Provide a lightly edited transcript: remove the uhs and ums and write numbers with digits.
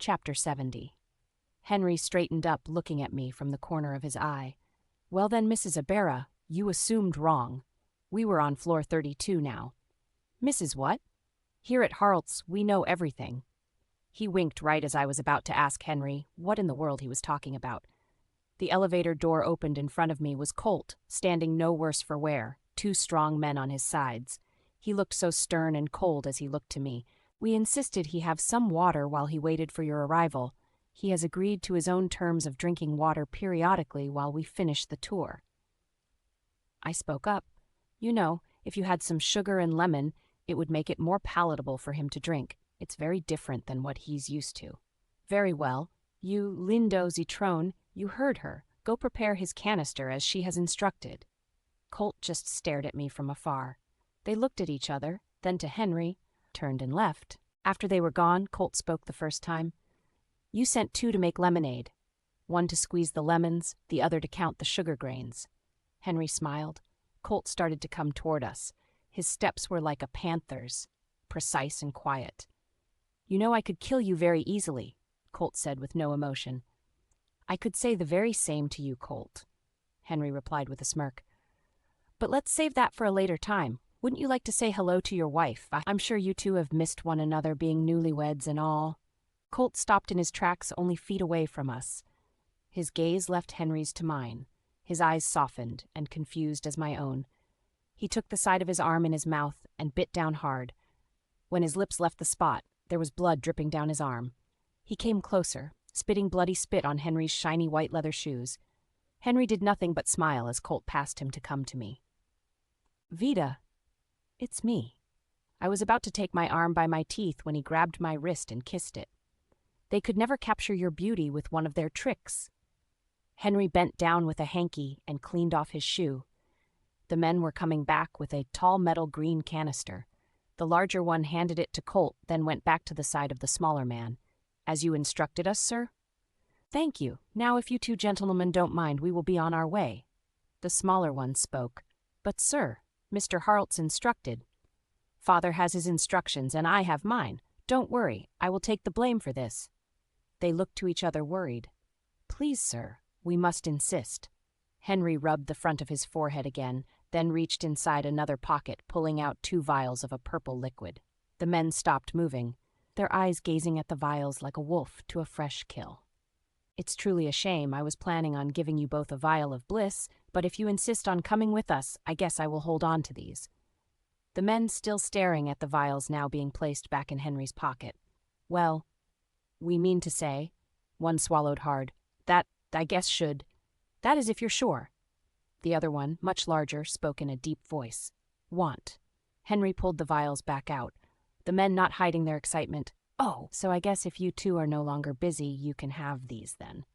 Chapter 70. Henry straightened up, looking at me from the corner of his eye. Well then, Mrs. Ibarra, you assumed wrong. We were on floor 32 now. Mrs. What? Here at Harlt's, we know everything. He winked right as I was about to ask Henry what in the world he was talking about. The elevator door opened in front of me was Colt, standing no worse for wear, 2 strong men on his sides. He looked so stern and cold as he looked to me. We insisted he have some water while he waited for your arrival. He has agreed to his own terms of drinking water periodically while we finish the tour. I spoke up. You know, if you had some sugar and lemon, it would make it more palatable for him to drink. It's very different than what he's used to. Very well. You, Lindo Zitrone, you heard her. Go prepare his canister as she has instructed. Colt just stared at me from afar. They looked at each other, then to Henry, turned and left. After they were gone, Colt spoke the first time. You sent 2 to make lemonade. 1 to squeeze the lemons, the other to count the sugar grains. Henry smiled. Colt started to come toward us. His steps were like a panther's, precise and quiet. You know I could kill you very easily, Colt said with no emotion. I could say the very same to you, Colt, Henry replied with a smirk. But let's save that for a later time. Wouldn't you like to say hello to your wife? I'm sure you two have missed one another, being newlyweds and all. Colt stopped in his tracks only feet away from us. His gaze left Henry's to mine. His eyes softened and confused as my own. He took the side of his arm in his mouth and bit down hard. When his lips left the spot, there was blood dripping down his arm. He came closer, spitting bloody spit on Henry's shiny white leather shoes. Henry did nothing but smile as Colt passed him to come to me. Vida, it's me. I was about to take my arm by my teeth when he grabbed my wrist and kissed it. They could never capture your beauty with one of their tricks. Henry bent down with a hanky and cleaned off his shoe. The men were coming back with a tall metal green canister. The larger one handed it to Colt, then went back to the side of the smaller man. As you instructed us, sir? Thank you. Now if you 2 gentlemen don't mind, we will be on our way. The smaller one spoke. But sir, Mr. Harlt's instructed. Father has his instructions and I have mine. Don't worry, I will take the blame for this. They looked to each other worried. Please, sir, we must insist. Henry rubbed the front of his forehead again, then reached inside another pocket, pulling out 2 vials of a purple liquid. The men stopped moving, their eyes gazing at the vials like a wolf to a fresh kill. It's truly a shame. I was planning on giving you both a vial of bliss, but if you insist on coming with us, I guess I will hold on to these. The men still staring at the vials now being placed back in Henry's pocket. Well, we mean to say, one swallowed hard, that, I guess should. That is if you're sure. The other one, much larger, spoke in a deep voice. Want. Henry pulled the vials back out, the men not hiding their excitement. Oh, so I guess if you 2 are no longer busy, you can have these then.